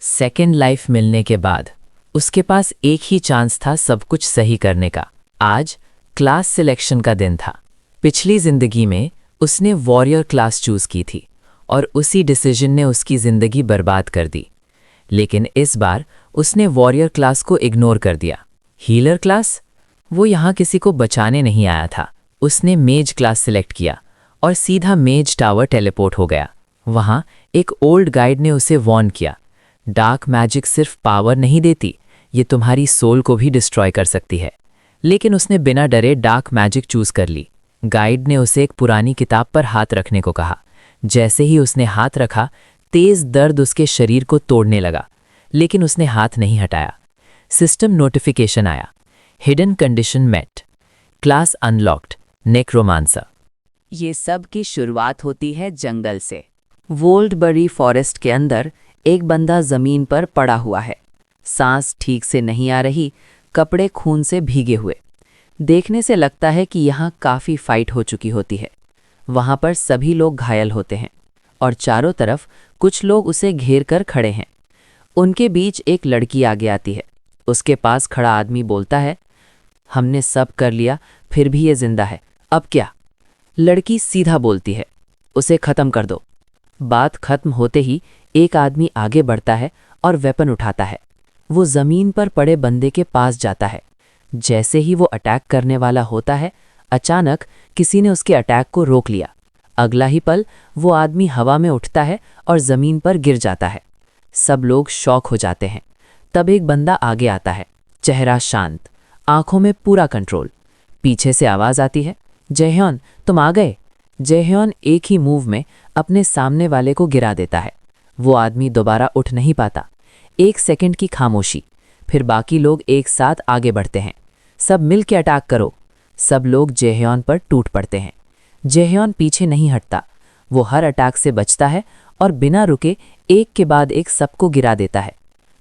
Second life मिलने के बाद उसके पास एक ही चांस था सब कुछ सही करने का। आज क्लास सिलेक्शन का दिन था। पिछली जिंदगी में उसने वॉरियर क्लास चूज की थी और उसी डिसीजन ने उसकी जिंदगी बर्बाद कर दी। लेकिन इस बार उसने वॉरियर क्लास को इग्नोर कर दिया। Healer class? वो यहाँ किसी को बचाने नहीं आया था। उसने मेज क्लास सिलेक्ट किया और सीधा मेज टावर टेलीपोर्ट हो गया। वहाँ एक ओल्ड गाइड ने उसे वॉर्न किया, डार्क मैजिक सिर्फ पावर नहीं देती, ये तुम्हारी सोल को भी डिस्ट्रॉय कर सकती है। लेकिन उसने बिना डरे डार्क मैजिक चूज कर ली। गाइड ने उसे एक पुरानी किताब पर हाथ रखने को कहा। जैसे ही उसने हाथ रखा, तेज दर्द उसके शरीर को तोड़ने लगा, लेकिन उसने हाथ नहीं हटाया। सिस्टम नोटिफिकेशन आया, hidden condition met, class unlocked, necromancer. ये सब की शुरुआत होती है जंगल से। वोल्डबरी फॉरेस्ट के अंदर एक बंदा जमीन पर पड़ा हुआ है। सांस ठीक से नहीं आ रही, कपड़े खून से भीगे हुए। देखने से लगता है कि यहाँ काफ़ी फाइट हो चुकी होती है। वहाँ पर सभी लोग घायल होते हैं और चारों तरफ कुछ लोग उसे घेर कर खड़े हैं। उनके बीच एक लड़की आगे आती है। उसके पास खड़ा आदमी बोलता है, हमने सब कर लिया, फिर भी ये जिंदा है, अब क्या? लड़की सीधा बोलती है, उसे ख़त्म कर दो। बात खत्म होते ही एक आदमी आगे बढ़ता है और वेपन उठाता है। वो ज़मीन पर पड़े बंदे के पास जाता है। जैसे ही वो अटैक करने वाला होता है, अचानक किसी ने उसके अटैक को रोक लिया। अगला ही पल वो आदमी हवा में उठता है और ज़मीन पर गिर जाता है। सब लोग शॉक हो जाते हैं। तब एक बंदा आगे आता है, चेहरा शांत, आंखों में पूरा कंट्रोल। पीछे से आवाज़ आती है, जयह्योन तुम आ गए। जयह्योन एक ही मूव में अपने सामने वाले को गिरा देता है। वो आदमी दोबारा उठ नहीं पाता। एक सेकंड की खामोशी, फिर बाकी लोग एक साथ आगे बढ़ते हैं। सब मिल के अटैक करो। सब लोग जयह्योन पर टूट पड़ते हैं। जयह्योन पीछे नहीं हटता। वो हर अटैक से बचता है और बिना रुके एक के बाद एक सबको गिरा देता है।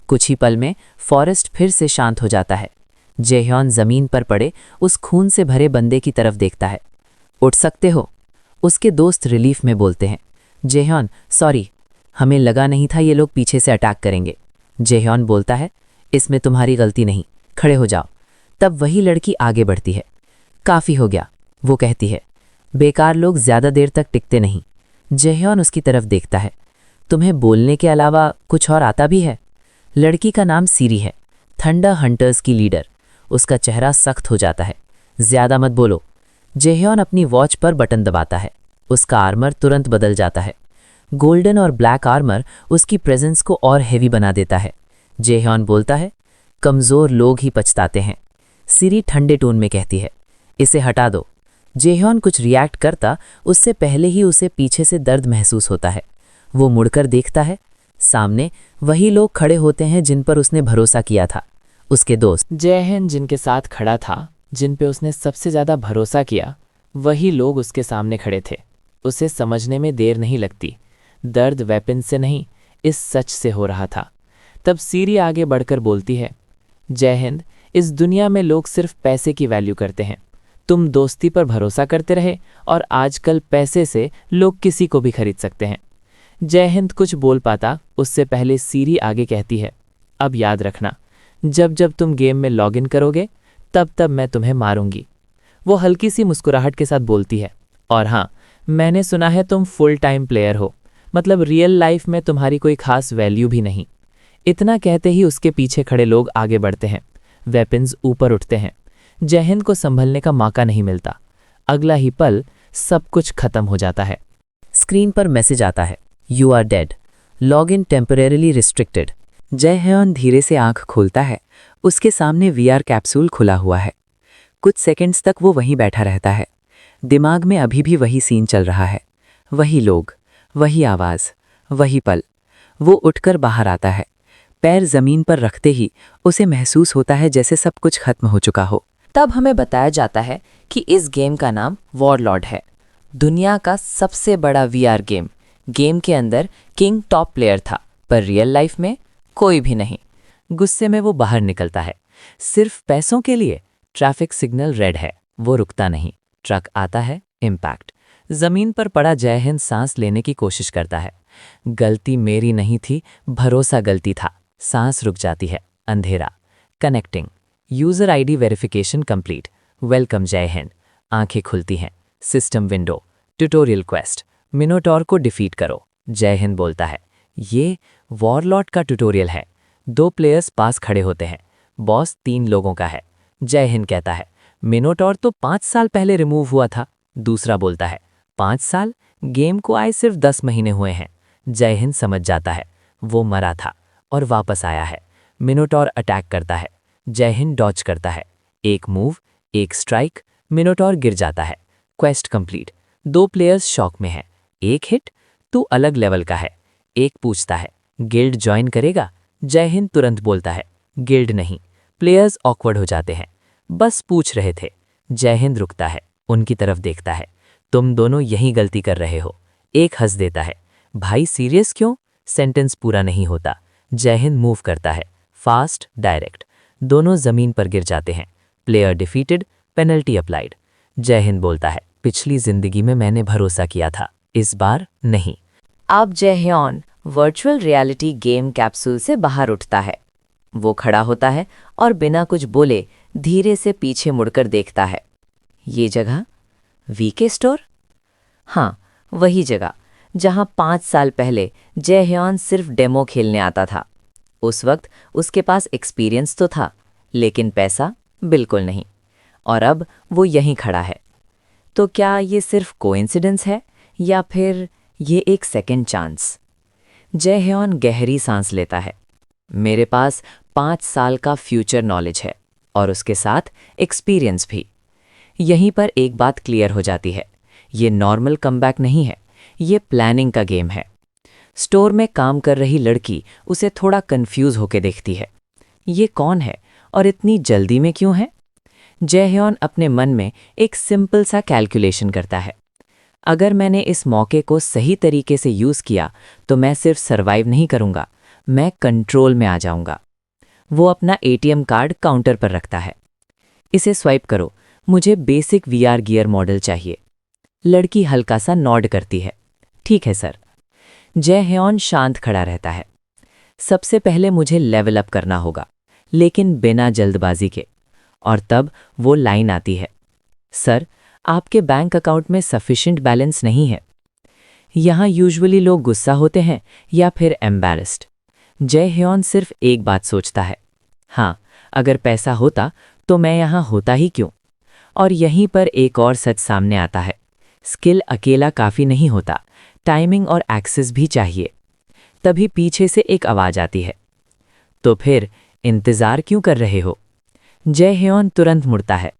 कुछ ही पल में फॉरेस्ट फिर से शांत हो जाता है। जयह्योन जमीन पर पड़े उस खून से भरे बंदे की तरफ देखता है। उठ सकते हो? उसके दोस्त रिलीफ में बोलते हैं। जयह्योन सॉरी, हमें लगा नहीं था ये लोग पीछे से अटैक करेंगे। जयह्योन बोलता है, इसमें तुम्हारी गलती नहीं, खड़े हो जाओ। तब वही लड़की आगे बढ़ती है। काफ़ी हो गया, वो कहती है, बेकार लोग ज़्यादा देर तक टिकते नहीं। जयह्योन उसकी तरफ देखता है, तुम्हें बोलने के अलावा कुछ और आता भी है? लड़की का नाम सीरी है, थंडर हंटर्स की लीडर। उसका चेहरा सख्त हो जाता है। ज़्यादा मत बोलो। जयह्योन अपनी वॉच पर बटन दबाता है। उसका आर्मर तुरंत बदल जाता है। गोल्डन और ब्लैक आर्मर उसकी प्रेजेंस को और हेवी बना देता है। जयह्योन बोलता है, कमज़ोर लोग ही पछताते हैं। सीरी ठंडे टोन में कहती है, इसे हटा दो। जयह्योन कुछ रिएक्ट करता उससे पहले ही उसे पीछे से दर्द महसूस होता है। वो मुड़कर देखता है, सामने वही लोग खड़े होते हैं जिन पर उसने भरोसा किया था। उसके दोस्त जयहिंद जिनके साथ खड़ा था, जिन पे उसने सबसे ज़्यादा भरोसा किया, वही लोग उसके सामने खड़े थे। उसे समझने में देर नहीं लगती। दर्द वेपन से नहीं, इस सच से हो रहा था। तब सीरी आगे बढ़कर बोलती है, जयहिंद, इस दुनिया में लोग सिर्फ पैसे की वैल्यू करते हैं। तुम दोस्ती पर भरोसा करते रहे और आजकल पैसे से लोग किसी को भी खरीद सकते हैं। जयहिंद कुछ बोल पाता उससे पहले सीरी आगे कहती है, अब याद रखना, जब जब तुम गेम में लॉगिन करोगे तब तब मैं तुम्हें मारूंगी। वो हल्की सी मुस्कुराहट के साथ बोलती है, और हाँ, मैंने सुना है तुम फुल टाइम प्लेयर हो, मतलब रियल लाइफ में तुम्हारी कोई खास वैल्यू भी नहीं। इतना कहते ही उसके पीछे खड़े लोग आगे बढ़ते हैं। वेपन्स ऊपर उठते हैं। जयहिंद को संभलने का मौका नहीं मिलता। अगला ही पल सब कुछ खत्म हो जाता है। स्क्रीन पर मैसेज आता है, you are dead, log in temporarily restricted. Jaehyun धीरे से आंख खोलता है। उसके सामने वीआर कैप्सूल खुला हुआ है। कुछ सेकंड्स तक वो वहीं बैठा रहता है। दिमाग में अभी भी वही सीन चल रहा है, वही लोग, वही आवाज़, वही पल। वो उठकर बाहर आता है। पैर जमीन पर रखते ही उसे महसूस होता है जैसे सब कुछ खत्म हो चुका हो। तब हमें बताया जाता है कि इस गेम का नाम वॉरलॉर्ड है, दुनिया का सबसे बड़ा वीआर गेम। गेम के अंदर किंग टॉप प्लेयर था, पर रियल लाइफ में कोई भी नहीं। गुस्से में वो बाहर निकलता है, सिर्फ पैसों के लिए। ट्रैफिक सिग्नल रेड है, वो रुकता नहीं। ट्रक आता है, इम्पैक्ट। जमीन पर पड़ा जयहिंद सांस लेने की कोशिश करता है, गलती मेरी नहीं थी, भरोसा गलती था। सांस रुक जाती है। अंधेरा। Connecting. User ID verification complete. Welcome जय हिंद। आंखें खुलती हैं। System window. Tutorial quest. Minotaur को डिफीट करो। जय हिंद बोलता है। ये वॉरलॉर्ड का ट्यूटोरियल है। 2 प्लेयर्स पास खड़े होते हैं। बॉस 3 लोगों का है। जय हिंद कहता है, मिनोटॉर तो 5 साल पहले रिमूव हुआ था। दूसरा बोलता है, 5 साल? गेम को आए सिर्फ 10 महीने हुए हैं। जय हिंद समझ जाता है, वो मरा था और वापस आया है। मिनोटॉर अटैक करता है। जय हिंद डॉज करता है। एक मूव, एक स्ट्राइक, मिनोटॉर गिर जाता है। Quest complete. 2 प्लेयर्स शॉक में हैं। एक हिट? तू अलग लेवल का है। एक पूछता है, गिल्ड ज्वाइन करेगा? जय हिंद तुरंत बोलता है, गिल्ड नहीं। प्लेयर्स ऑकवर्ड हो जाते हैं। बस पूछ रहे थे। जय हिंद रुकता है, उनकी तरफ देखता है। तुम दोनों यही गलती कर रहे हो। एक हंस देता है। भाई सीरियस क्यों? सेंटेंस पूरा नहीं होता। जय हिंद मूव करता है, फास्ट, डायरेक्ट। दोनों जमीन पर गिर जाते हैं। Player defeated, penalty applied. जय हिंद बोलता है, पिछली जिंदगी में मैंने भरोसा किया था, इस बार नहीं। अब जयह्योन वर्चुअल रियलिटी गेम कैप्सूल से बाहर उठता है। वो खड़ा होता है और बिना कुछ बोले धीरे से पीछे मुड़कर देखता है। ये जगह? VK store? हाँ, वही जगह जहां 5 साल पहले जयह्योन सिर्फ डेमो खेलने आता था। उस वक्त उसके पास एक्सपीरियंस तो था, लेकिन पैसा बिल्कुल नहीं। और अब वो यहीं खड़ा है। तो क्या ये सिर्फ कोइंसिडेंस है या फिर ये एक सेकंड चांस? जयह्योन गहरी सांस लेता है। मेरे पास 5 साल का फ्यूचर नॉलेज है और उसके साथ एक्सपीरियंस भी। यहीं पर एक बात क्लियर हो जाती है, ये नॉर्मल कमबैक नहीं है, ये प्लानिंग का गेम है। स्टोर में काम कर रही लड़की उसे थोड़ा कंफ्यूज होकर देखती है। ये कौन है और इतनी जल्दी में क्यों है? जयह्योन अपने मन में एक सिंपल सा कैलकुलेशन करता है। अगर मैंने इस मौके को सही तरीके से यूज़ किया तो मैं सिर्फ सरवाइव नहीं करूंगा, मैं कंट्रोल में आ जाऊंगा। वो अपना एटीएम कार्ड काउंटर पर रखता है। इसे स्वाइप करो, मुझे बेसिक वीआर गियर मॉडल चाहिए। लड़की हल्का सा नॉड करती है। ठीक है सर। जयह्योन शांत खड़ा रहता है। सबसे पहले मुझे लेवल अप करना होगा, लेकिन बिना जल्दबाजी के। और तब वो लाइन आती है, सर आपके बैंक अकाउंट में सफिशिएंट बैलेंस नहीं है। यहाँ यूजुअली लोग गुस्सा होते हैं या फिर एम्बैरेस्ड। जयह्योन सिर्फ एक बात सोचता है, हाँ, अगर पैसा होता तो मैं यहाँ होता ही क्यों? और यहीं पर एक और सच सामने आता है, स्किल अकेला काफ़ी नहीं होता, टाइमिंग और एक्सेस भी चाहिए। तभी पीछे से एक आवाज़ आती है, तो फिर इंतज़ार क्यों कर रहे हो? जयह्योन तुरंत मुड़ता है।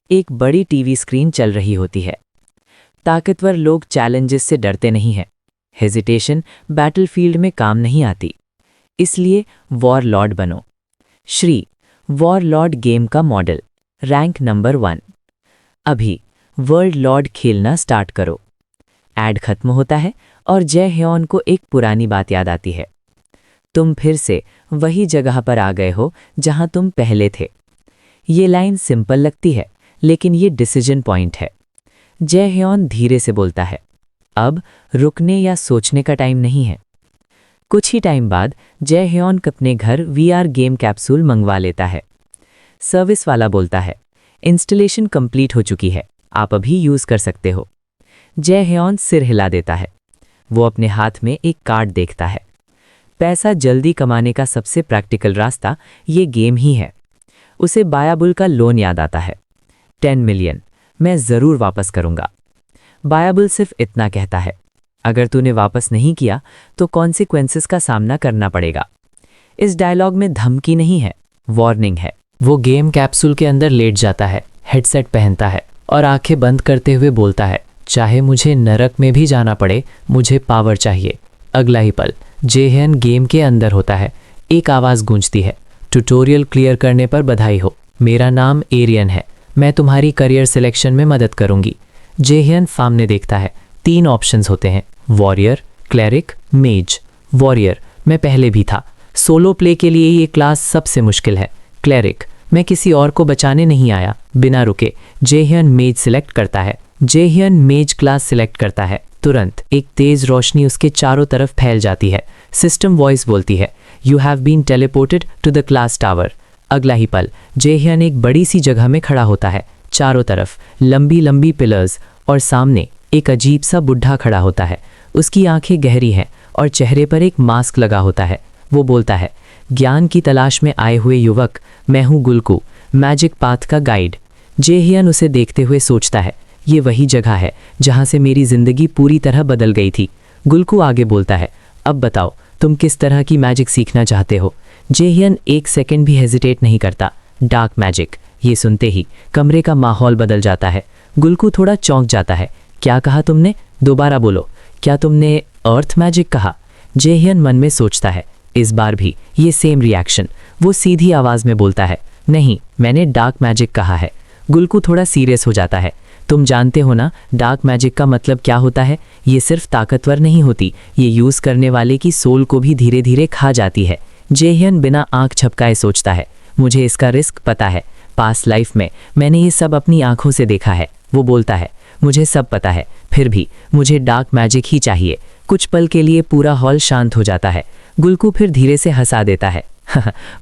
एक बड़ी टीवी स्क्रीन चल रही होती है। ताकतवर लोग चैलेंजेस से डरते नहीं हैं। हेजिटेशन बैटलफील्ड में काम नहीं आती। इसलिए वॉरलॉर्ड बनो। श्री, वॉरलॉर्ड गेम का मॉडल, रैंक नंबर 1। अभी वर्ल्ड लॉर्ड खेलना स्टार्ट करो। ऐड खत्म होता है और जयह्योन को एक पुरानी बात याद आती है। तुम फिर से वही जगह पर आ गए हो जहां तुम पहले थे। ये लाइन सिंपल लगती है, लेकिन ये डिसीजन पॉइंट है। जयह्योन धीरे से बोलता है, अब रुकने या सोचने का टाइम नहीं है। कुछ ही टाइम बाद जयह्योन अपने घर वीआर गेम कैप्सूल मंगवा लेता है। सर्विस वाला बोलता है, इंस्टॉलेशन कंप्लीट हो चुकी है, आप अभी यूज़ कर सकते हो। जयह्योन सिर हिला देता है। वो अपने हाथ में एक कार्ड देखता है। पैसा जल्दी कमाने का सबसे प्रैक्टिकल रास्ता ये गेम ही है। उसे बायाबुल का लोन याद आता है, 10 मिलियन, मैं ज़रूर वापस करूंगा। बायाबुल सिर्फ इतना कहता है, अगर तूने वापस नहीं किया तो कॉन्सिक्वेंसेस का सामना करना पड़ेगा। इस डायलॉग में धमकी नहीं है, वार्निंग है। वो गेम कैप्सूल के अंदर लेट जाता है, हेडसेट पहनता है और आंखें बंद करते हुए बोलता है, चाहे मुझे नरक में भी जाना पड़े, मुझे पावर चाहिए। अगला ही पल जयह्योन गेम के अंदर होता है। एक आवाज़ गूंजती है, ट्यूटोरियल क्लियर करने पर बधाई हो, मेरा नाम एरियन है, मैं तुम्हारी करियर सिलेक्शन में मदद करूंगी। जयह्योन सामने देखता है, 3 ऑप्शंस होते हैं, वॉरियर, क्लेरिक, मेज। वॉरियर, मैं पहले भी था, सोलो प्ले के लिए ये क्लास सबसे मुश्किल है। क्लेरिक, मैं किसी और को बचाने नहीं आया। बिना रुके जयह्योन मेज सिलेक्ट करता है। जयह्योन मेज क्लास सिलेक्ट करता है। तुरंत एक तेज रोशनी उसके चारों तरफ फैल जाती है। सिस्टम वॉइस बोलती है, you have been teleported to the class tower. अगला ही पल जेहियन एक बड़ी सी जगह में खड़ा होता है। चारों तरफ लंबी लंबी पिलर्स और सामने एक अजीब सा बुढ़ा खड़ा होता है। उसकी आंखें गहरी हैं और चेहरे पर एक मास्क लगा होता है। वो बोलता है, ज्ञान की तलाश में आए हुए युवक, मैं हूँ गुल्कू, मैजिक पाथ का गाइड। जेहियन उसे देखते हुए सोचता है, ये वही जगह है जहाँ से मेरी जिंदगी पूरी तरह बदल गई थी। गुल्कू आगे बोलता है, अब बताओ तुम किस तरह की मैजिक सीखना चाहते हो। जेहियन एक सेकंड भी हेजिटेट नहीं करता। Dark magic. ये सुनते ही कमरे का माहौल बदल जाता है। गुल्कू थोड़ा चौंक जाता है। क्या कहा तुमने? दोबारा बोलो। क्या तुमने अर्थ मैजिक कहा? जेहियन मन में सोचता है। इस बार भी ये सेम रिएक्शन। वो सीधी आवाज में बोलता है, नहीं, मैंने डार्क मैजिक कहा है। गुल्कू थोड़ा सीरियस हो जाता है। तुम जानते हो ना डार्क मैजिक का मतलब क्या होता है? ये सिर्फ ताकतवर नहीं होती, ये यूज करने वाले की सोल को भी धीरे धीरे खा जाती है। जेहियन बिना आंख झपकाए सोचता है, मुझे इसका रिस्क पता है। पास्ट लाइफ में मैंने ये सब अपनी आंखों से देखा है। वो बोलता है, मुझे सब पता है, फिर भी मुझे डार्क मैजिक ही चाहिए। कुछ पल के लिए पूरा हॉल शांत हो जाता है। गुल्कू फिर धीरे से हंसा देता है।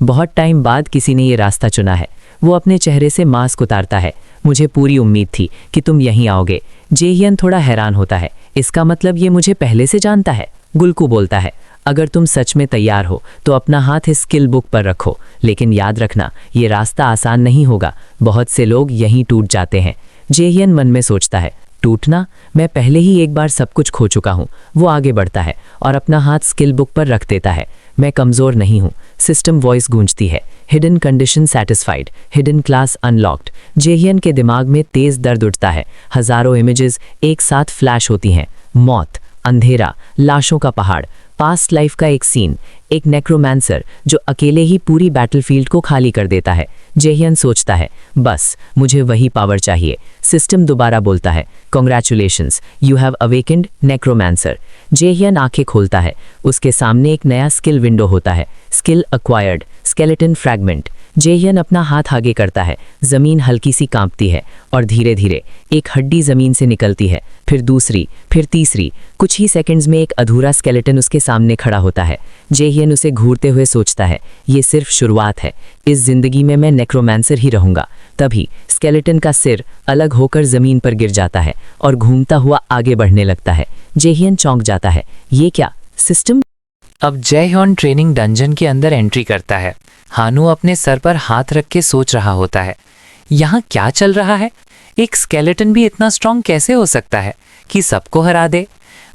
बहुत टाइम बाद किसी ने ये रास्ता चुना है। वो अपने चेहरे से मास्क उतारता है। मुझे पूरी उम्मीद थी कि तुम यहीं आओगे। जेहियन थोड़ा हैरान होता है। इसका मतलब ये मुझे पहले से जानता है? गुल्कू बोलता है, अगर तुम सच में तैयार हो तो अपना हाथ इस स्किल बुक पर रखो, लेकिन याद रखना ये रास्ता आसान नहीं होगा। बहुत से लोग यहीं टूट जाते हैं। जेहियन मन में सोचता है, टूटना? मैं पहले ही एक बार सब कुछ खो चुका हूँ। वो आगे बढ़ता है और अपना हाथ स्किल बुक पर रख देता है। मैं कमज़ोर नहीं हूँ। सिस्टम वॉइस गूंजती है, hidden condition satisfied, hidden class unlocked. Jaehyun के दिमाग में तेज दर्द उठता है। हजारों इमेजेस एक साथ फ्लैश होती हैं। मौत, अंधेरा, लाशों का पहाड़, पास्ट लाइफ का एक सीन, एक नेक्रोमैंसर जो अकेले ही पूरी बैटलफील्ड को खाली कर देता है। जेहियन सोचता है, बस मुझे वही पावर चाहिए। सिस्टम दोबारा बोलता है, congratulations, you have awakened necromancer. Jaehyun आंखें खोलता है। उसके सामने एक नया स्किल विंडो होता है। Skill acquired, skeleton fragment. Jaehyun अपना हाथ आगे करता है। जमीन हल्की सी कांपती है और धीरे धीरे एक हड्डी जमीन से निकलती है, फिर दूसरी, फिर तीसरी। कुछ ही सेकंड्स में एक अधूरा स्केलेटन उसके सामने खड़ा होता है। जेहियन उसे घूरते हुए सोचता है, ये सिर्फ शुरुआत है। इस जिंदगी में मैं नेक्रोमैंसर ही रहूंगा। तभी स्केलेटन का सिर अलग होकर जमीन पर गिर जाता है और घूमता हुआ आगे बढ़ने लगता है। जेहियन चौंक जाता है, ये क्या सिस्टम? अब जेहियन ट्रेनिंग डंजन के अंदर एंट्री करता है। हानू अपने सर पर हाथ रख के सोच रहा होता है, यहाँ क्या चल रहा है? एक स्केलेटन भी इतना स्ट्रांग कैसे हो सकता है कि सबको हरा दे?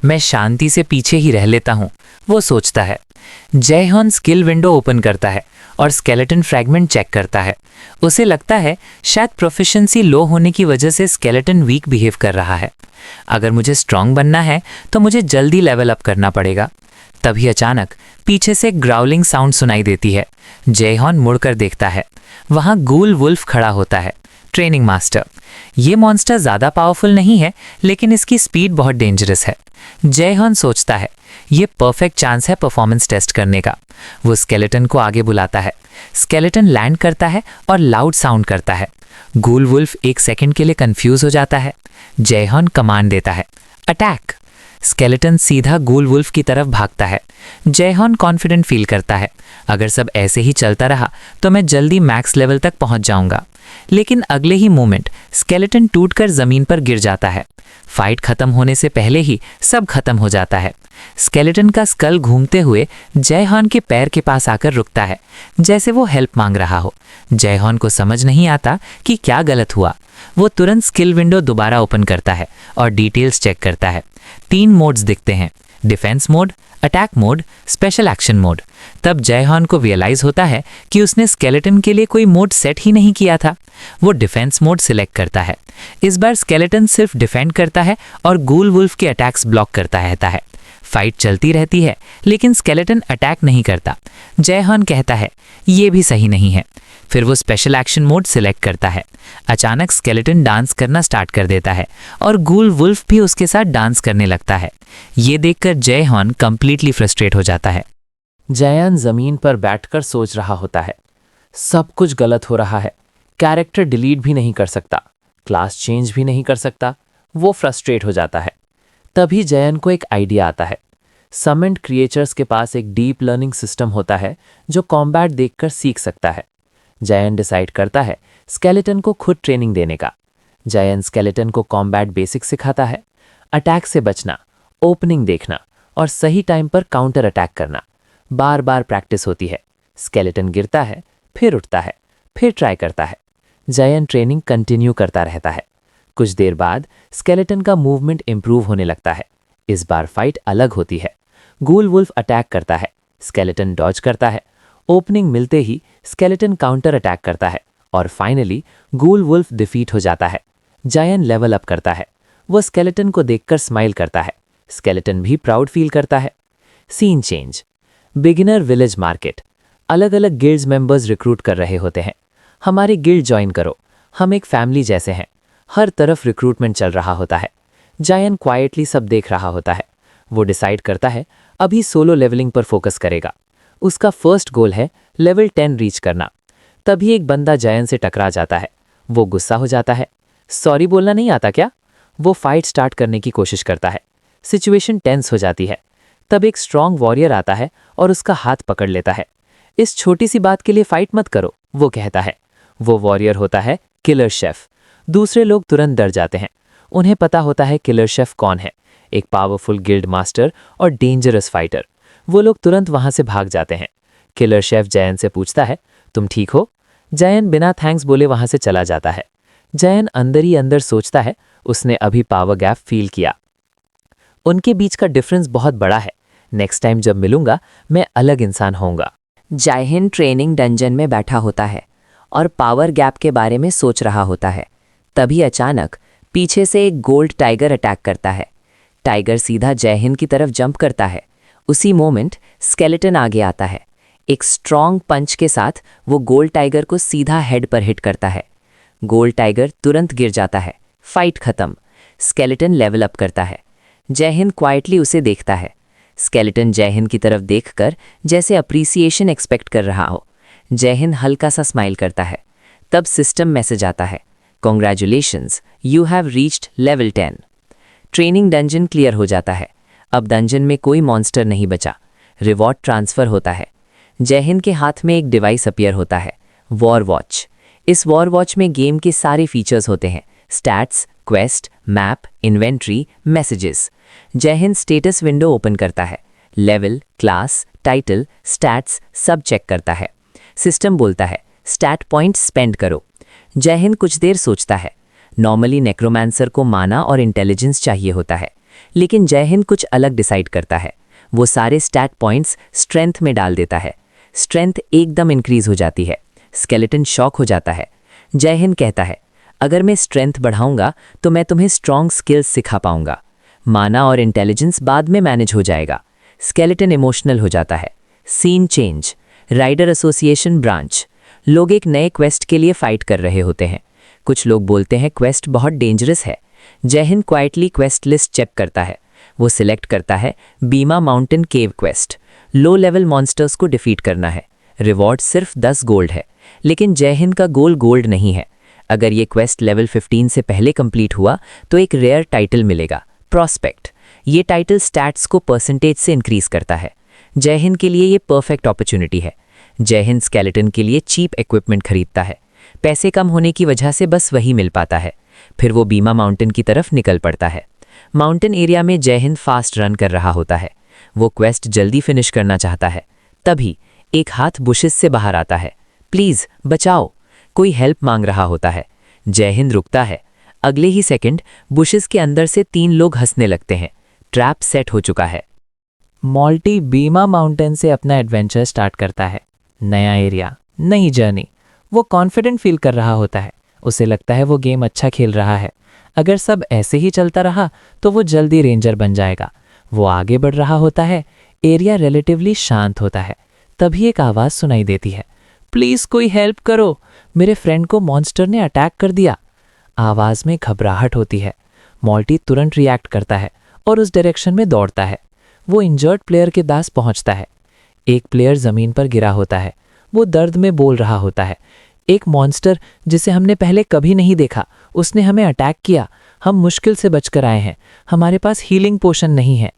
मैं शांति से पीछे ही रह लेता हूँ, वो सोचता है। जेहियन स्किल विंडो ओपन करता है और स्केलेटन फ्रैगमेंट चेक करता है। उसे लगता है शायद प्रोफिशिएंसी लो होने की वजह से स्केलेटन वीक बिहेव कर रहा है। अगर मुझे स्ट्रांग बनना है तो मुझे जल्दी लेवल अप करना पड़ेगा। तभी अचानक पीछे से ग्राउलिंग साउंड सुनाई देती है। जेहियन मुड़कर देखता है। वहां गूल वुल्फ खड़ा होता है, ट्रेनिंग मास्टर। ये मॉन्स्टर ज़्यादा पावरफुल नहीं है, लेकिन इसकी स्पीड बहुत डेंजरस है। जेहियन सोचता है, ये परफेक्ट चांस है परफॉर्मेंस टेस्ट करने का। वो स्केलेटन को आगे बुलाता है। स्केलेटन लैंड करता है और लाउड साउंड करता है। गूल वुल्फ एक सेकंड के लिए कंफ्यूज हो जाता है। जेहियन कमांड देता है, अटैक। स्केलेटन सीधा गूल वुल्फ की तरफ भागता है। जेहियन कॉन्फिडेंट फील करता है, अगर सब ऐसे ही चलता रहा तो मैं जल्दी मैक्स लेवल तक पहुंच जाऊंगा। लेकिन अगले ही मोमेंट स्केलेटन टूटकर जमीन पर गिर जाता है। फाइट खत्म होने से पहले ही सब खत्म हो जाता है। स्केलेटन का स्कल घूमते हुए जेहियन के पैर के पास आकर रुकता है, जैसे वो हेल्प मांग रहा हो। जेहियन को समझ नहीं आता कि क्या गलत हुआ। वो तुरंत स्किल विंडो दोबारा ओपन करता है और डिटेल्स चेक करता है। 3 मोड्स दिखते हैं, defence mode, attack mode, special action mode. तब जेहियन को रियलाइज होता है कि उसने स्केलेटन के लिए कोई मोड सेट ही नहीं किया था। वो डिफेंस मोड सिलेक्ट करता है। इस बार स्केलेटन सिर्फ डिफेंड करता है और गूल वुल्फ के अटैक्स ब्लॉक करता रहता है। फाइट चलती रहती है, लेकिन स्केलेटन अटैक नहीं करता। जेहियन कहता है, ये भी सही नहीं है। फिर वो स्पेशल एक्शन मोड सिलेक्ट करता है। अचानक स्केलेटन डांस करना स्टार्ट कर देता है और गूल वुल्फ भी उसके साथ डांस करने लगता है। ये देखकर जेहियन कंप्लीटली फ्रस्ट्रेट हो जाता है। जेहियन जमीन पर बैठकर सोच रहा होता है, सब कुछ गलत हो रहा है। कैरेक्टर डिलीट भी नहीं कर सकता, क्लास चेंज भी नहीं कर सकता। वो फ्रस्ट्रेट हो जाता है। तभी जयन को एक आइडिया आता है। समेंट क्रिएचर्स के पास एक डीप लर्निंग सिस्टम होता है जो कॉम्बैट देखकर सीख सकता है। जयन डिसाइड करता है स्केलेटन को खुद ट्रेनिंग देने का। जयन स्केलेटन को कॉम्बैट बेसिक सिखाता है, अटैक से बचना, ओपनिंग देखना और सही टाइम पर काउंटर अटैक करना। बार बार प्रैक्टिस होती है। स्केलेटन गिरता है, फिर उठता है, फिर ट्राई करता है। जयन ट्रेनिंग कंटिन्यू करता रहता है। कुछ देर बाद स्केलेटन का मूवमेंट इंप्रूव होने लगता है। इस बार फाइट अलग होती है। गूल वुल्फ अटैक करता है, स्केलेटन डॉज करता है। ओपनिंग मिलते ही स्केलेटन काउंटर अटैक करता है और फाइनली गूल वुल्फ डिफीट हो जाता है। जयन लेवल अप करता है। वो स्केलेटन को देखकर स्माइल करता है। स्केलेटन भी प्राउड फील करता है। Scene change. Beginner village market. अलग अलग गिल्ड्स मेंबर्स रिक्रूट कर रहे होते हैं। हमारे गिल्ड ज्वाइन करो, हम एक फैमिली जैसे हैं। हर तरफ रिक्रूटमेंट चल रहा होता है। जयन क्वाइटली सब देख रहा होता है। वो डिसाइड करता है अभी सोलो लेवलिंग पर फोकस करेगा। उसका फर्स्ट गोल है लेवल 10 रीच करना। तभी एक बंदा जयन से टकरा जाता है। वो गुस्सा हो जाता है। सॉरी बोलना नहीं आता क्या? वो फाइट स्टार्ट करने की कोशिश करता है। सिचुएशन टेंस हो जाती है। तब एक स्ट्रांग वॉरियर आता है और उसका हाथ पकड़ लेता है। इस छोटी सी बात के लिए फाइट मत करो, वो कहता है। वो वॉरियर होता है किलर शेफ। दूसरे लोग तुरंत डर जाते हैं। उन्हें पता होता है किलर शेफ कौन है, एक पावरफुल गिल्ड मास्टर और डेंजरस फाइटर। वो लोग तुरंत वहां से भाग जाते हैं। किलर शेफ जयन से पूछता है, तुम ठीक हो? जयन बिना थैंक्स बोले वहां से चला जाता है। जयन अंदर ही अंदर सोचता है उसने अभी पावर गैप फील किया। उनके बीच का डिफरेंस बहुत बड़ा है। नेक्स्ट टाइम जब मिलूंगा मैं अलग इंसान होऊंगा। जयहिंद ट्रेनिंग डंजन में बैठा होता है और पावर गैप के बारे में सोच रहा होता है। तभी अचानक पीछे से एक गोल्ड टाइगर अटैक करता है। टाइगर सीधा जयहिंद की तरफ जंप करता है। उसी मोमेंट स्केलेटन आगे आता है। एक स्ट्रॉन्ग पंच के साथ वो गोल्ड टाइगर को सीधा हेड पर हिट करता है। गोल्ड टाइगर तुरंत गिर जाता है। फाइट खत्म। स्केलेटन लेवल अप करता है। जयहिंद क्वाइटली उसे देखता है। स्केलेटन जयहिंद की तरफ देखकर जैसे अप्रिसिएशन एक्सपेक्ट कर रहा हो। जयहिंद हल्का सा स्माइल करता है। तब सिस्टम मैसेज आता है, congratulations, you have reached level 10। Training dungeon clear हो जाता है। अब डंजन में कोई मॉन्स्टर नहीं बचा। रिवॉर्ड ट्रांसफर होता है। जयहिंद के हाथ में एक डिवाइस अपीयर होता है, वॉर वॉच। इस वॉर वॉच में गेम के सारे फीचर्स होते हैं, stats, quest, map, inventory, messages. Jaihind status window open करता है। लेवल, क्लास, टाइटल, स्टैट्स सब चेक करता है। सिस्टम बोलता है, स्टैट पॉइंट स्पेंड करो। जयहिंद कुछ देर सोचता है। नॉर्मली नेक्रोमांसर को माना और इंटेलिजेंस चाहिए होता है, लेकिन जयहिंद कुछ अलग डिसाइड करता है। वो सारे स्टैट पॉइंट्स स्ट्रेंथ में डाल देता है। स्ट्रेंथ एकदम इंक्रीज हो जाती है। स्केलेटन शॉक हो जाता है। जयहिंद कहता है, अगर मैं स्ट्रेंथ बढ़ाऊंगा तो मैं तुम्हें स्ट्रॉन्ग स्किल्स सिखा पाऊंगा। माना और इंटेलिजेंस बाद में मैनेज हो जाएगा। स्केलेटन इमोशनल हो जाता है। Scene change. Rider association branch. लोग एक नए क्वेस्ट के लिए फाइट कर रहे होते हैं। कुछ लोग बोलते हैं क्वेस्ट बहुत डेंजरस है। Jaihind quietly quest list check करता है। वो सिलेक्ट करता है बीमा mountain cave quest. Low level monsters को डिफीट करना है। रिवॉर्ड सिर्फ 10 गोल्ड है, लेकिन जयहिंद का गोल गोल्ड नहीं है। अगर ये क्वेस्ट लेवल 15 से पहले कंप्लीट हुआ तो एक रेयर टाइटल मिलेगा, प्रॉस्पेक्ट। ये टाइटल स्टैट्स को परसेंटेज से इंक्रीज करता है। जयहिंद के लिए ये परफेक्ट अपॉर्चुनिटी है। जयहिंद स्केलेटन के लिए चीप इक्विपमेंट खरीदता है। पैसे कम होने की वजह से बस वही मिल पाता है। फिर वो बीमा माउंटेन की तरफ निकल पड़ता है। माउंटेन एरिया में जयहिंद फास्ट रन कर रहा होता है। वो क्वेस्ट जल्दी फिनिश करना चाहता है। तभी एक हाथ बुशेस से बाहर आता है। प्लीज बचाओ, कोई हेल्प मांग रहा होता है। जयहिंद रुकता है। अगले ही सेकंड बुशेस के अंदर से 3 लोग हंसने लगते हैं। ट्रैप सेट हो चुका है। मॉल्टी बीमा माउंटेन से अपना एडवेंचर स्टार्ट करता है। नया एरिया, नई जर्नी। वो कॉन्फिडेंट फील कर रहा होता है। उसे लगता है वो गेम अच्छा खेल रहा है। अगर सब ऐसे ही चलता रहा तो वो जल्दी रेंजर बन जाएगा। वो आगे बढ़ रहा होता है। एरिया रिलेटिवली शांत होता है। तभी एक आवाज़ सुनाई देती है, प्लीज कोई हेल्प करो, मेरे फ्रेंड को मॉन्स्टर ने अटैक कर दिया। आवाज़ में घबराहट होती है। मॉल्टी तुरंत रिएक्ट करता है और उस डायरेक्शन में दौड़ता है। वो इंजर्ड प्लेयर के पास पहुंचता है। एक प्लेयर जमीन पर गिरा होता है। वो दर्द में बोल रहा होता है, एक मॉन्स्टर जिसे हमने पहले कभी नहीं देखा, उसने हमें अटैक किया। हम मुश्किल से बचकर आए हैं, हमारे पास हीलिंग पोशन नहीं है।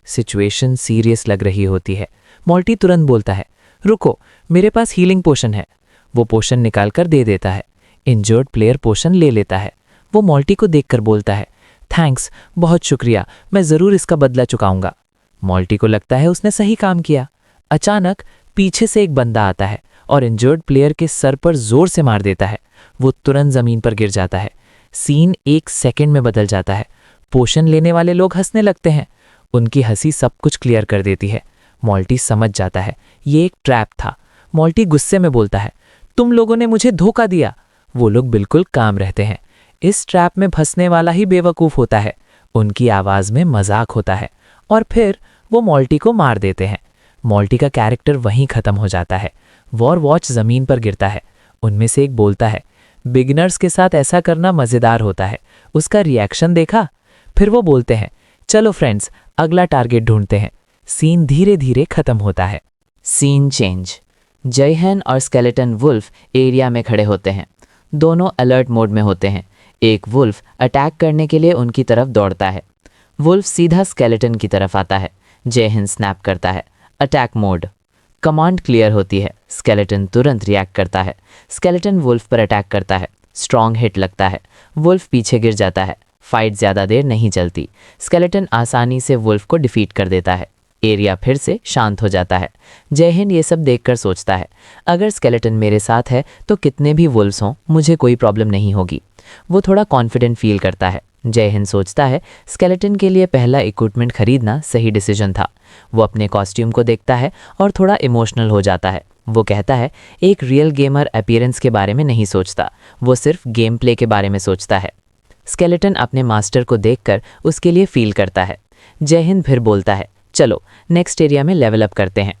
सिचुएशन सीरियस लग रही होती है। मॉल्टी तुरंत बोलता है, रुको, मेरे पास हीलिंग पोशन है। वो पोशन निकाल कर दे देता है। इंजर्ड प्लेयर पोशन ले लेता है। वो मॉल्टी को देखकर बोलता है, थैंक्स, बहुत शुक्रिया, मैं ज़रूर इसका बदला चुकाऊंगा। मॉल्टी को लगता है उसने सही काम किया। अचानक पीछे से एक बंदा आता है और इंजर्ड प्लेयर के सर पर जोर से मार देता है। वो तुरंत ज़मीन पर गिर जाता है। सीन 1 सेकंड में बदल जाता है। पोशन लेने वाले लोग हंसने लगते हैं। उनकी हंसी सब कुछ क्लियर कर देती है। मॉल्टी समझ जाता है ये एक ट्रैप था। मॉल्टी गुस्से में बोलता है, तुम लोगों ने मुझे धोखा दिया। वो लोग बिल्कुल काम रहते हैं। इस ट्रैप में फंसने वाला ही बेवकूफ़ होता है। उनकी आवाज़ में मजाक होता है और फिर वो मॉल्टी को मार देते हैं। मॉल्टी का कैरेक्टर वहीं ख़त्म हो जाता है। वॉर वॉच ज़मीन पर गिरता है। उनमें से एक बोलता है, बिगिनर्स के साथ ऐसा करना मज़ेदार होता है। उसका रिएक्शन देखा? फिर वो बोलते हैं, चलो फ्रेंड्स, अगला टारगेट ढूंढते हैं। सीन धीरे धीरे खत्म होता है। Scene change. जयहन और स्केलेटन वुल्फ एरिया में खड़े होते हैं। दोनों अलर्ट मोड में होते हैं। एक वुल्फ अटैक करने के लिए उनकी तरफ दौड़ता है। वुल्फ सीधा स्केलेटन की तरफ आता है। जयहन स्नैप करता है, अटैक मोड। कमांड क्लियर होती है। स्केलेटन तुरंत रिएक्ट करता है। स्केलेटन वुल्फ पर अटैक करता है। स्ट्रॉन्ग हिट लगता है। वुल्फ पीछे गिर जाता है। फाइट ज़्यादा देर नहीं चलती। स्केलेटन आसानी से वुल्फ को डिफीट कर देता है। एरिया फिर से शांत हो जाता है। जयहिंद ये सब देखकर सोचता है, अगर स्केलेटन मेरे साथ है तो कितने भी वुल्व्स हों मुझे कोई प्रॉब्लम नहीं होगी। वो थोड़ा कॉन्फिडेंट फील करता है। जयहिंद सोचता है स्केलेटन के लिए पहला इक्विपमेंट खरीदना सही डिसीजन था। वो अपने कॉस्ट्यूम को देखता है और थोड़ा इमोशनल हो जाता है। वो कहता है एक रियल गेमर अपीयरेंस के बारे में नहीं सोचता, वो सिर्फ गेम प्ले के बारे में सोचता है। स्केलेटन अपने मास्टर को देखकर उसके लिए फील करता है। जयहिंद फिर बोलता है, चलो नेक्स्ट एरिया में लेवल अप करते हैं।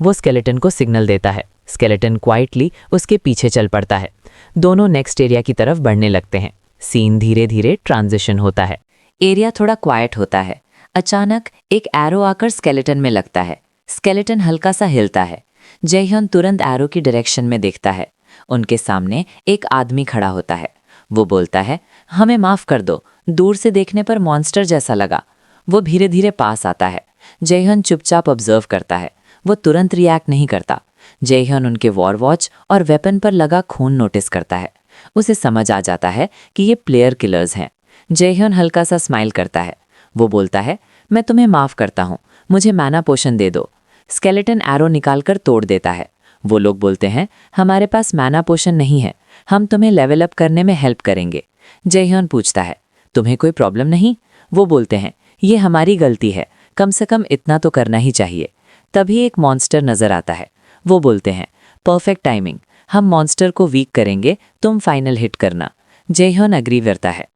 वो स्केलेटन को सिग्नल देता है। स्केलेटन क्वाइटली उसके पीछे चल पड़ता है। दोनों नेक्स्ट एरिया की तरफ बढ़ने लगते हैं। सीन धीरे धीरे ट्रांजिशन होता है। एरिया थोड़ा क्वाइट होता है। अचानक एक एरो आकर स्केलेटन में लगता है। स्केलेटन हल्का सा हिलता है। जयह्योन तुरंत एरो की डायरेक्शन में देखता है। उनके सामने एक आदमी खड़ा होता है। वो बोलता है, हमें माफ कर दो, दूर से देखने पर मॉन्स्टर जैसा लगा। वो धीरे धीरे पास आता है। जयह्योन चुपचाप ऑब्जर्व करता है। वो तुरंत रिएक्ट नहीं करता। जयह्योन उनके वॉर वॉच और वेपन पर लगा खून नोटिस करता है। उसे समझ आ जाता है कि ये प्लेयर किलर्स हैं। जयह्योन हल्का सा स्माइल करता है। वो बोलता है, मैं तुम्हें माफ करता हूँ, मुझे मैना पोशन दे दो। स्केलेटन एरो निकालकर तोड़ देता है। वो लोग बोलते हैं, हमारे पास मैना पोशन नहीं है, हम तुम्हें लेवल अप करने में हेल्प करेंगे। जयह्योन पूछता है, तुम्हें कोई प्रॉब्लम नहीं? वो बोलते हैं, ये हमारी गलती है, कम से कम इतना तो करना ही चाहिए। तभी एक मॉन्स्टर नजर आता है। वो बोलते हैं, परफेक्ट टाइमिंग, हम मॉन्स्टर को वीक करेंगे, तुम फाइनल हिट करना। जयह्योन अग्री करता है।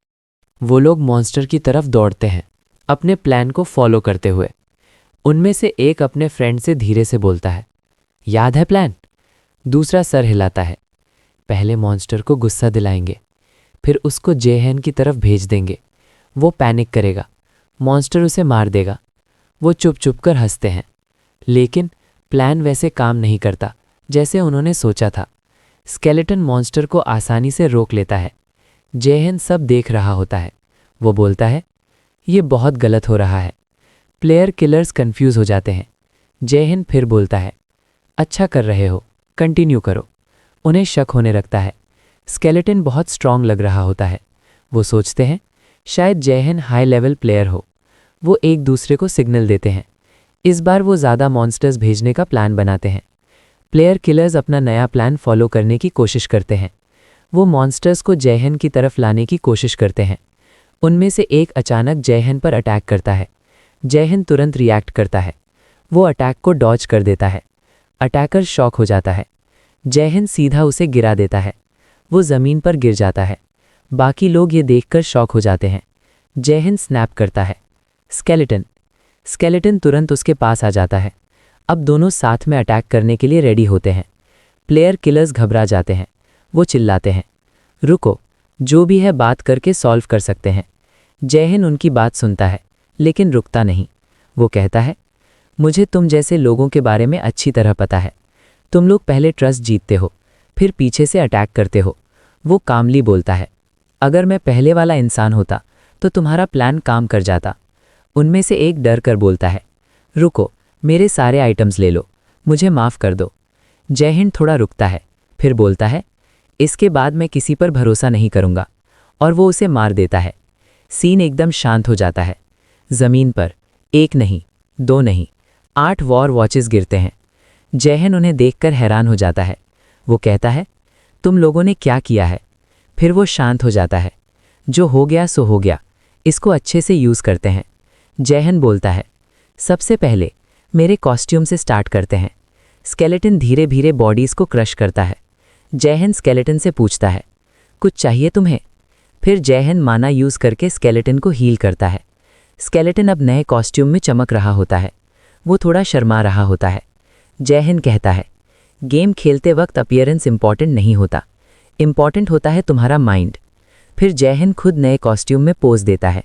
वो लोग मॉन्स्टर की तरफ दौड़ते हैं, अपने प्लान को फॉलो करते हुए। उनमें से एक अपने फ्रेंड से धीरे से बोलता है, याद है प्लान? दूसरा सर हिलाता है। पहले मॉन्स्टर को गुस्सा दिलाएंगे, फिर उसको जयहन की तरफ भेज देंगे। वो पैनिक करेगा, मॉन्स्टर उसे मार देगा। वो चुप चुप कर हंसते हैं, लेकिन प्लान वैसे काम नहीं करता जैसे उन्होंने सोचा था। स्केलेटन मॉन्स्टर को आसानी से रोक लेता है। जयहन सब देख रहा होता है। वो बोलता है, ये बहुत गलत हो रहा है। प्लेयर किलर्स कंफ्यूज हो जाते हैं। जयहन फिर बोलता है, अच्छा कर रहे हो, कंटिन्यू करो। उन्हें शक होने लगता है। स्केलेटन बहुत स्ट्रांग लग रहा होता है। वो सोचते हैं शायद जयहन हाई लेवल प्लेयर हो। वो एक दूसरे को सिग्नल देते हैं। इस बार वो ज़्यादा मॉन्स्टर्स भेजने का प्लान बनाते हैं। प्लेयर किलर्स अपना नया प्लान फॉलो करने की कोशिश करते हैं। वो मॉन्स्टर्स को जयहन की तरफ लाने की कोशिश करते हैं। उनमें से एक अचानक जयहन पर अटैक करता है। जयहन तुरंत रिएक्ट करता है। वो अटैक को डॉज कर देता है। अटैकर शॉक हो जाता है। जयहन सीधा उसे गिरा देता है। वो ज़मीन पर गिर जाता है। बाकी लोग ये देखकर शॉक हो जाते हैं। जयहन स्नैप करता है, स्केलेटन तुरंत उसके पास आ जाता है। अब दोनों साथ में अटैक करने के लिए रेडी होते हैं। प्लेयर किलर्स घबरा जाते हैं। वो चिल्लाते हैं, रुको, जो भी है बात करके सॉल्व कर सकते हैं। जयहन उनकी बात सुनता है, लेकिन रुकता नहीं। वो कहता है, मुझे तुम जैसे लोगों के बारे में अच्छी तरह पता है। तुम लोग पहले ट्रस्ट जीतते हो, फिर पीछे से अटैक करते हो। वो कामली बोलता है, अगर मैं पहले वाला इंसान होता तो तुम्हारा प्लान काम कर जाता। उनमें से एक डर कर बोलता है, रुको, मेरे सारे आइटम्स ले लो, मुझे माफ़ कर दो। जय हिंद थोड़ा रुकता है, फिर बोलता है, इसके बाद मैं किसी पर भरोसा नहीं करूँगा, और वो उसे मार देता है। सीन एकदम शांत हो जाता है। ज़मीन पर 1 नहीं, 2 नहीं, 8 वॉर वॉचेस गिरते हैं। जयहन उन्हें देखकर हैरान हो जाता है। वो कहता है, तुम लोगों ने क्या किया है? फिर वो शांत हो जाता है। जो हो गया सो हो गया, इसको अच्छे से यूज़ करते हैं। जयहन बोलता है, सबसे पहले मेरे कॉस्ट्यूम से स्टार्ट करते हैं। स्केलेटन धीरे धीरे बॉडीज़ को क्रश करता है। जयहन स्केलेटन से पूछता है, कुछ चाहिए तुम्हें? फिर जयहन माना यूज़ करके स्केलेटन को हील करता है। स्केलेटन अब नए कॉस्ट्यूम में चमक रहा होता है। वो थोड़ा शर्मा रहा होता है। जयहन कहता है, गेम खेलते वक्त अपीयरेंस इंपॉर्टेंट नहीं होता, इंपॉर्टेंट होता है तुम्हारा माइंड। फिर जयहन खुद नए कॉस्ट्यूम में पोज देता है।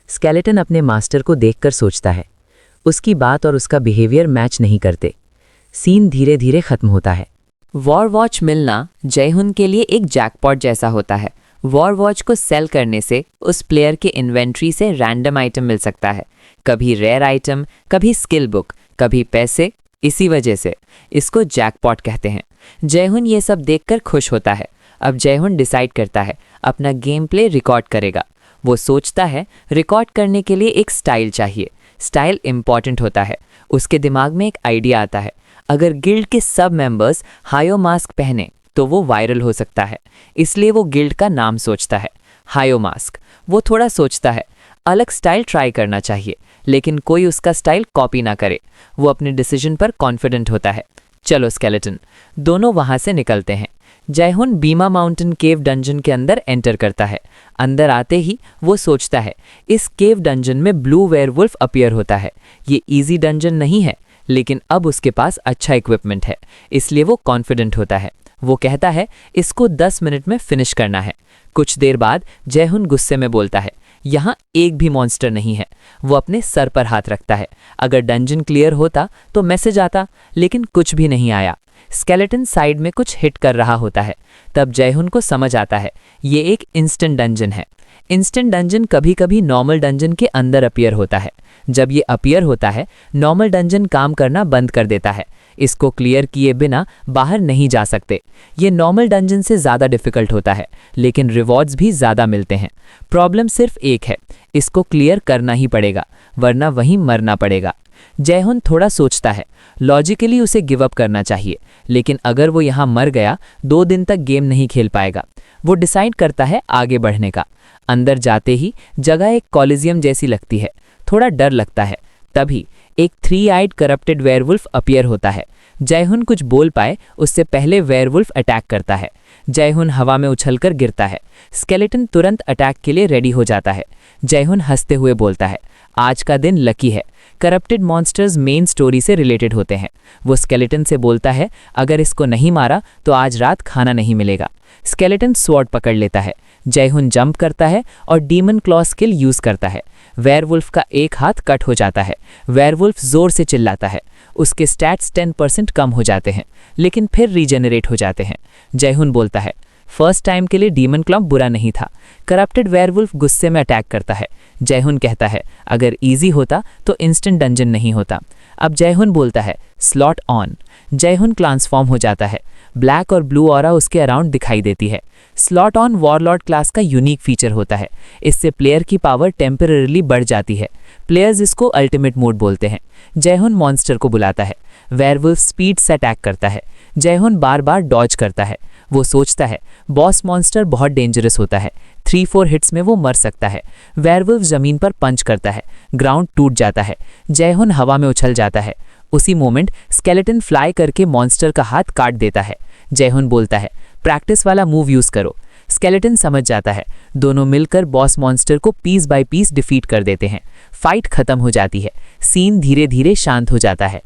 स्केलेटन अपने मास्टर को देखकर सोचता है, उसकी बात और उसका बिहेवियर मैच नहीं करते। सीन धीरे धीरे खत्म होता है। वॉर वॉच मिलना जयहुन के लिए एक जैकपॉट जैसा होता है। वॉर वॉच को सेल करने से उस प्लेयर के इन्वेंट्री से रैंडम आइटम मिल सकता है, कभी रेयर आइटम, कभी स्किल बुक, कभी पैसे। इसी वजह से इसको जैकपॉट कहते हैं। जयहुन ये सब देखकर खुश होता है। अब जयहुन डिसाइड करता है अपना गेम प्ले रिकॉर्ड करेगा। वो सोचता है रिकॉर्ड करने के लिए एक स्टाइल चाहिए। स्टाइल इम्पॉर्टेंट होता है। उसके दिमाग में एक आइडिया आता है, अगर गिल्ड के सब मेंबर्स हायो मास्क पहने तो वो वायरल हो सकता है। इसलिए वो गिल्ड का नाम सोचता है, हायो मास्क। वो थोड़ा सोचता है, अलग स्टाइल ट्राई करना चाहिए, लेकिन कोई उसका स्टाइल कॉपी ना करे। वो अपने डिसीजन पर कॉन्फिडेंट होता है। चलो स्केलेटन। दोनों वहाँ से निकलते हैं। जयहुन बीमा माउंटेन केव डंजन के अंदर एंटर करता है। अंदर आते ही वो सोचता है, इस केव डंजन में ब्लू वेयरवुल्फ अपीयर होता है। ये इजी डंजन नहीं है, लेकिन अब उसके पास अच्छा इक्विपमेंट है, इसलिए वो कॉन्फिडेंट होता है। वो कहता है इसको 10 मिनट में फिनिश करना है। कुछ देर बाद जयहुन गुस्से में बोलता है, यहाँ एक भी मॉन्स्टर नहीं है। वो अपने सर पर हाथ रखता है। अगर डंजन क्लियर होता तो मैसेज आता, लेकिन कुछ भी नहीं आया। स्केलेटन साइड में कुछ हिट कर रहा होता है। तब जयहुन को समझ आता है ये एक इंस्टेंट डंजन है। इंस्टेंट डंजन कभी कभी नॉर्मल डंजन के अंदर अपीयर होता है। जब ये अपीयर होता है, नॉर्मल डंजन काम करना बंद कर देता है। इसको क्लियर किए बिना बाहर नहीं जा सकते। ये नॉर्मल डंजन से ज़्यादा डिफ़िकल्ट होता है, लेकिन रिवॉर्ड्स भी ज़्यादा मिलते हैं। प्रॉब्लम सिर्फ एक है, इसको क्लियर करना ही पड़ेगा, वरना वहीं मरना पड़ेगा। जयहुन थोड़ा सोचता है, लॉजिकली उसे गिव अप करना चाहिए, लेकिन अगर वो यहाँ मर गया 2 दिन तक गेम नहीं खेल पाएगा। वो डिसाइड करता है आगे बढ़ने का। अंदर जाते ही जगह एक कॉलिजियम जैसी लगती है। थोड़ा डर लगता है। तभी एक 3 आइड करप्टेड वेयरवुल्फ अपीयर होता है। जयहुन कुछ बोल पाए उससे पहले वेयरवुल्फ अटैक करता है। जयहुन हवा में उछलकर गिरता है। स्केलेटन तुरंत अटैक के लिए रेडी हो जाता है। जयहुन हंसते हुए बोलता है, आज का दिन लकी है। करप्टेड मॉन्स्टर्स मेन स्टोरी से रिलेटेड होते हैं। वो स्केलेटन से बोलता है, अगर इसको नहीं मारा तो आज रात खाना नहीं मिलेगा। स्केलेटन स्वॉर्ड पकड़ लेता है। जयहुन जंप करता है और डीमन क्लॉ स्किल यूज करता है। वेयरवुल्फ का एक हाथ कट हो जाता है। वेयरवुल्फ जोर से चिल्लाता है। उसके स्टैट्स 10% कम हो जाते हैं, लेकिन फिर रीजेनरेट हो जाते हैं। जयहुन बोलता है, फर्स्ट टाइम के लिए डीमन क्लॉ बुरा नहीं था। करप्टेड वेयरवुल्फ गुस्से में अटैक करता है। जयहुन कहता है, अगर इजी होता तो इंस्टेंट डंजन नहीं होता। अब जयहुन बोलता है, स्लॉट ऑन। जयहुन ट्रांसफॉर्म हो जाता है। ब्लैक और ब्लू ऑरा उसके अराउंड दिखाई देती है। स्लॉट ऑन वॉरलॉर्ड क्लास का यूनिक फीचर होता है। इससे प्लेयर की पावर टेम्पररीली बढ़ जाती है। प्लेयर्स इसको अल्टीमेट मोड बोलते हैं। जयहुन मॉन्स्टर को बुलाता है। वेयरवुल्फ स्पीड से अटैक करता है। जयहुन बार बार डॉज करता है। वो सोचता है बॉस मॉन्स्टर बहुत डेंजरस होता है, 3-4 हिट्स में वो मर सकता है। वेयरवुल्फ जमीन पर पंच करता है। ग्राउंड टूट जाता है। जयहुन हवा में उछल जाता है। उसी मोमेंट स्केलेटन फ्लाई करके मॉन्स्टर का हाथ काट देता है। जयहुन बोलता है, प्रैक्टिस वाला मूव यूज करो। स्केलेटन समझ जाता है। दोनों मिलकर बॉस मॉन्स्टर को पीस बाय पीस डिफीट कर देते हैं। फाइट खत्म हो जाती है। सीन धीरे धीरे शांत हो जाता है।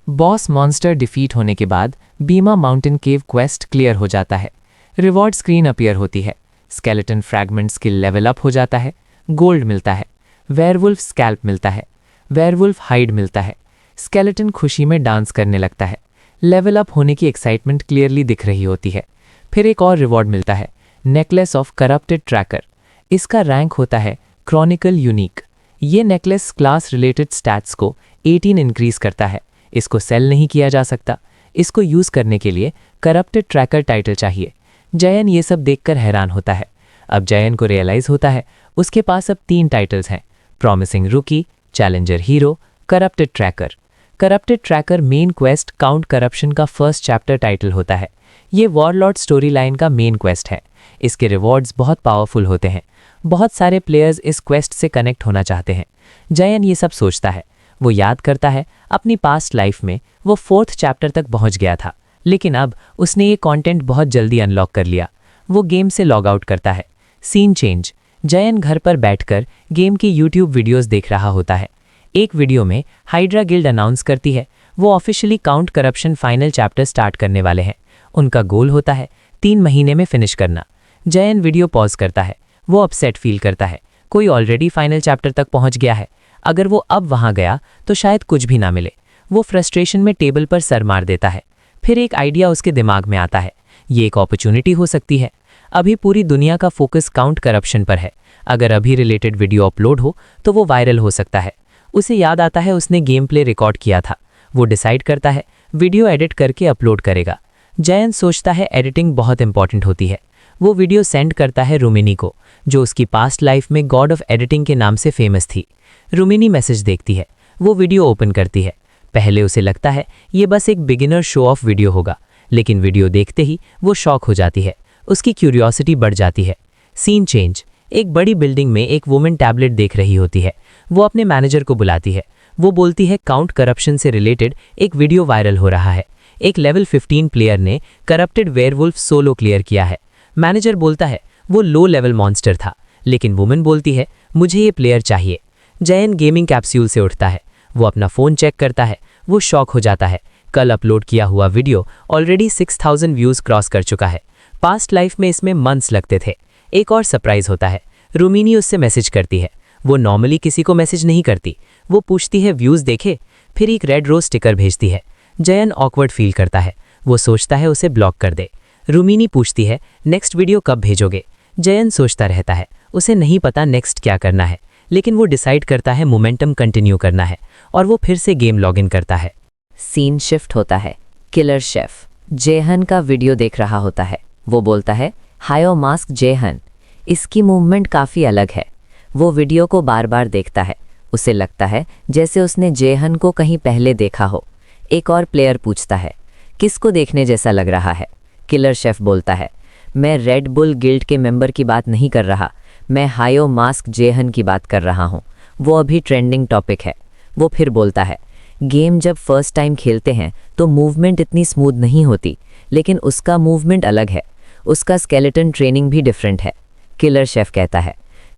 बॉस मॉन्स्टर डिफीट होने के बाद बीमा माउंटेन केव क्वेस्ट क्लियर हो जाता है। रिवॉर्ड स्क्रीन अपीयर होती है। Skeleton fragment skill level up हो जाता है। गोल्ड मिलता है। वेयरवुल्फ स्कैल्प मिलता है। वेयरवुल्फ हाइड मिलता है। स्केलेटन खुशी में डांस करने लगता है। लेवल अप होने की एक्साइटमेंट क्लियरली दिख रही होती है। फिर एक और रिवॉर्ड मिलता है, नेकलेस ऑफ करप्टेड ट्रैकर। इसका रैंक होता है क्रॉनिकल यूनिक। ये नेकलेस क्लास रिलेटेड स्टैट्स को 18 इंक्रीज करता है। इसको सेल नहीं किया जा सकता। इसको यूज़ करने के लिए करप्टेड ट्रैकर टाइटल चाहिए। जयन ये सब देखकर हैरान होता है। अब जयन को रियलाइज़ होता है उसके पास अब 3 टाइटल्स हैं, प्रॉमिसिंग रुकी, challenger hero, corrupted tracker. Corrupted tracker main quest count corruption का फर्स्ट चैप्टर टाइटल होता है। ये वॉरलॉर्ड स्टोरी लाइन का मेन क्वेस्ट है। इसके रिवॉर्ड्स बहुत पावरफुल होते हैं। बहुत सारे प्लेयर्स इस क्वेस्ट से कनेक्ट होना चाहते हैं। जयन ये सब सोचता है। वो याद करता है अपनी पास्ट लाइफ में वो 4th चैप्टर तक पहुंच गया था, लेकिन अब उसने ये कंटेंट बहुत जल्दी अनलॉक कर लिया। वो गेम से लॉग आउट करता है। Scene change. जयन घर पर बैठकर गेम की यूट्यूब वीडियोस देख रहा होता है। एक वीडियो में हाइड्रा गिल्ड अनाउंस करती है वो officially count corruption final chapter start करने वाले हैं। उनका गोल होता है 3 महीने में फिनिश करना। जयन वीडियो पॉज करता है। वो अपसेट फील करता है। कोई ऑलरेडी फाइनल चैप्टर तक पहुंच गया है। अगर वो अब वहां गया तो शायद कुछ भी ना मिले। वो फ्रस्ट्रेशन में टेबल पर सर मार देता है। फिर एक आइडिया उसके दिमाग में आता है। ये एक अपॉर्चुनिटी हो सकती है। अभी पूरी दुनिया का फोकस काउंट करप्शन पर है। अगर अभी रिलेटेड वीडियो अपलोड हो तो वो वायरल हो सकता है। उसे याद आता है उसने गेम प्ले रिकॉर्ड किया था। वो डिसाइड करता है वीडियो एडिट करके अपलोड करेगा। जयन सोचता है एडिटिंग बहुत इंपॉर्टेंट होती है। वो वीडियो सेंड करता है रुमिनी को, जो उसकी पास्ट लाइफ में गॉड ऑफ एडिटिंग के नाम से फेमस थी। रुमिनी मैसेज देखती है। वो वीडियो ओपन करती है। पहले उसे लगता है ये बस एक बिगिनर शो ऑफ वीडियो होगा, लेकिन वीडियो देखते ही वो शॉक हो जाती है। उसकी क्यूरियोसिटी बढ़ जाती है। Scene change. एक बड़ी बिल्डिंग में एक वुमेन टैबलेट देख रही होती है। वो अपने मैनेजर को बुलाती है। वो बोलती है काउंट करप्शन से रिलेटेड एक वीडियो वायरल हो रहा है। एक लेवल 15 प्लेयर ने करप्टेड वेयरवुल्फ सोलो क्लियर किया है। मैनेजर बोलता है वो लो लेवल मॉन्स्टर था, लेकिन वुमेन बोलती है मुझे ये प्लेयर चाहिए। जयन गेमिंग कैप्सूल से उठता है। वो अपना फ़ोन चेक करता है। वो शॉक हो जाता है। कल अपलोड किया हुआ वीडियो ऑलरेडी 6000 व्यूज़ क्रॉस कर चुका है। पास्ट लाइफ में इसमें मंथ्स लगते थे। एक और सरप्राइज होता है। रुमिनी उससे मैसेज करती है। वो नॉर्मली किसी को मैसेज नहीं करती। वो पूछती है व्यूज़ देखे, फिर एक रेड रोज स्टिकर भेजती है। जयन ऑकवर्ड फील करता है। वो सोचता है उसे ब्लॉक कर दे। रुमिनी पूछती है नेक्स्ट वीडियो कब भेजोगे। जयन सोचता रहता है। उसे नहीं पता नेक्स्ट क्या करना है, लेकिन वो डिसाइड करता है मोमेंटम कंटिन्यू करना है और वो फिर से गेम लॉगिन करता है। सीन शिफ्ट होता है। किलर शेफ जेहन का वीडियो देख रहा होता है। वो बोलता है हायो मास्क जेहन। इसकी मूवमेंट काफ़ी अलग है। वो वीडियो को बार बार देखता है। उसे लगता है जैसे उसने जेहन को कहीं पहले देखा हो। एक और प्लेयर पूछता है किसको देखने जैसा लग रहा है। किलर शेफ बोलता है मैं रेड बुल गिल्ड के मेंबर की बात नहीं कर रहा, मैं हायो मास्क जेहन की बात कर रहा हूँ। वो अभी ट्रेंडिंग टॉपिक है। वो फिर बोलता है गेम जब फर्स्ट टाइम खेलते हैं तो मूवमेंट इतनी स्मूथ नहीं होती, लेकिन उसका मूवमेंट अलग है। उसका स्केलेटन ट्रेनिंग भी डिफरेंट है। किलर शेफ कहता है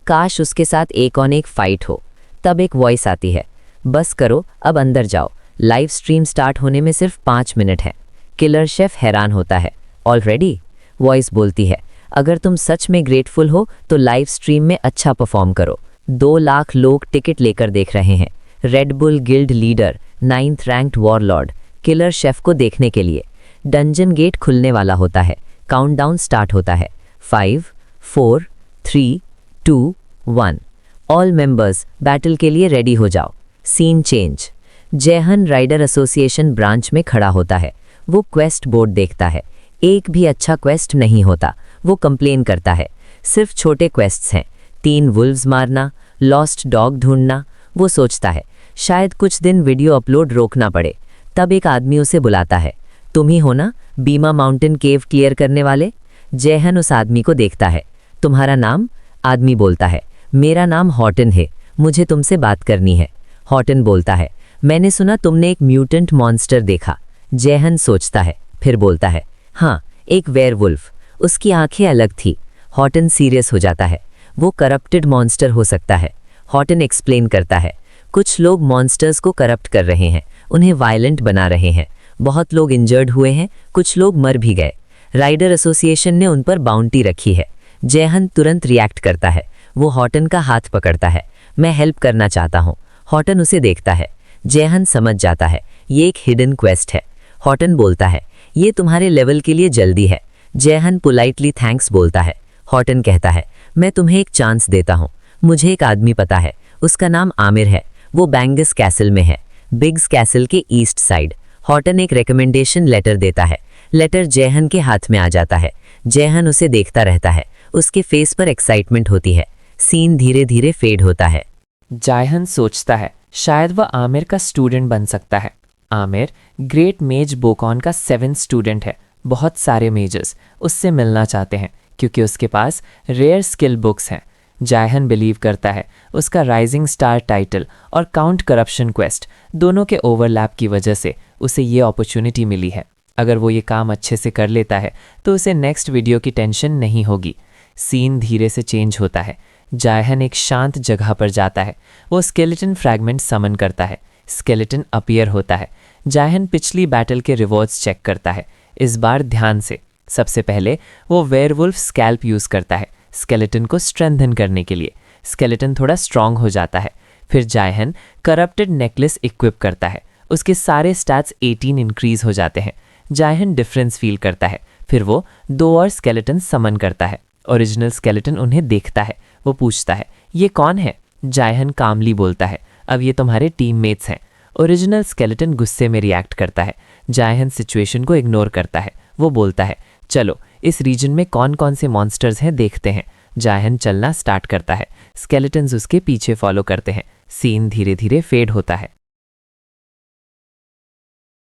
काश उसके साथ एक ऑन एक फाइट हो। तब एक वॉइस आती है बस करो, अब अंदर जाओ, लाइव स्ट्रीम स्टार्ट होने में सिर्फ 5 मिनट हैं। किलर शेफ हैरान होता है ऑलरेडी। वॉइस बोलती है अगर तुम सच में ग्रेटफुल हो तो लाइव स्ट्रीम में अच्छा परफॉर्म करो। 2 लाख लोग टिकट लेकर देख रहे हैं। Red bull guild leader 9th ranked warlord killer chef को देखने के लिए। डंजन गेट खुलने वाला होता है। काउंटडाउन स्टार्ट होता है। 5 4 3 2 1। ऑल मेंबर्स बैटल के लिए रेडी हो जाओ। Scene change. Jehan rider association branch में खड़ा होता है। वो क्वेस्ट बोर्ड देखता है। एक भी अच्छा क्वेस्ट नहीं होता। वो कंप्लेन करता है सिर्फ छोटे क्वेस्ट्स हैं, 3 वुल्व्स मारना, लॉस्ट डॉग ढूंढना। वो सोचता है शायद कुछ दिन वीडियो अपलोड रोकना पड़े। तब एक आदमी उसे बुलाता है तुम ही हो ना बीमा माउंटेन केव क्लियर करने वाले। जेहन उस आदमी को देखता है। तुम्हारा नाम? आदमी बोलता है मेरा नाम हॉटन है, मुझे तुमसे बात करनी है। हॉटन बोलता है मैंने सुना तुमने एक म्यूटेंट मॉन्स्टर देखा। जेहन सोचता है, फिर बोलता है हाँ, एक वेयरवुल्फ। उसकी आंखें अलग थी। हॉटन सीरियस हो जाता है। वो करप्टेड मॉन्स्टर हो सकता है। हॉटन एक्सप्लेन करता है कुछ लोग मॉन्स्टर्स को करप्ट कर रहे हैं, उन्हें वायलेंट बना रहे हैं। बहुत लोग इंजर्ड हुए हैं, कुछ लोग मर भी गए। राइडर एसोसिएशन ने उन पर बाउंटी रखी है। जेहन तुरंत रिएक्ट करता है। वो हॉटन का हाथ पकड़ता है। मैं हेल्प करना चाहता हूँ। हॉटन उसे देखता है। जेहन समझ जाता है ये एक हिडन क्वेस्ट है। हॉटन बोलता है ये तुम्हारे लेवल के लिए जल्दी है। जेहन पोलाइटली थैंक्स बोलता है। हॉटन कहता है मैं तुम्हें एक चांस देता हूँ। मुझे एक आदमी पता है, उसका नाम आमिर है, वो बैंगस कैसल में है, बिग्स कैसल के ईस्ट साइड। हॉटन एक रिकमेंडेशन लेटर देता है। लेटर जयहन के हाथ में आ जाता है। जयहन उसे देखता रहता है, उसके फेस पर एक्साइटमेंट होती है। सीन धीरे धीरे फेड होता है। जायहन सोचता है शायद वह आमिर का स्टूडेंट बन सकता है। आमिर ग्रेट मेज बोकॉन का 7th स्टूडेंट है। बहुत सारे मेजर्स उससे मिलना चाहते हैं क्योंकि उसके पास रेयर स्किल बुक्स हैं। जायहन बिलीव करता है उसका राइजिंग स्टार टाइटल और काउंट करप्शन क्वेस्ट दोनों के ओवरलैप की वजह से उसे ये अपॉर्चुनिटी मिली है। अगर वो ये काम अच्छे से कर लेता है तो उसे नेक्स्ट वीडियो की टेंशन नहीं होगी। सीन धीरे से चेंज होता है। जायहन एक शांत जगह पर जाता है। वो स्केलेटन फ्रैगमेंट समन करता है। स्केलेटन अपीयर होता है। जायहन पिछली बैटल के रिवॉर्ड्स चेक करता है, इस बार ध्यान से। सबसे पहले वो वेयरवुल्फ स्कैल्प यूज़ करता है स्केलेटन को स्ट्रेंथन करने के लिए। स्केलेटन थोड़ा स्ट्रांग हो जाता है। फिर जायहन करप्टेड नेकलेस इक्विप करता है। उसके सारे स्टैट्स 18 इंक्रीज हो जाते हैं। जायहन डिफरेंस फील करता है। फिर वो 2 और स्केलेटन समन करता है। ओरिजिनल स्केलेटन उन्हें देखता है। वो पूछता है ये कौन है? जायहन कामली बोलता है अब ये तुम्हारे टीममेट्स हैं। ओरिजिनल स्केलेटन गुस्से में रिएक्ट करता है। जायहन सिचुएशन को इग्नोर करता है। वो बोलता है चलो इस रीजन में कौन कौन से मॉन्स्टर्स हैं देखते हैं। जायहन चलना स्टार्ट करता है। स्केलेटन्स उसके पीछे फॉलो करते हैं। सीन धीरे धीरे फेड होता है।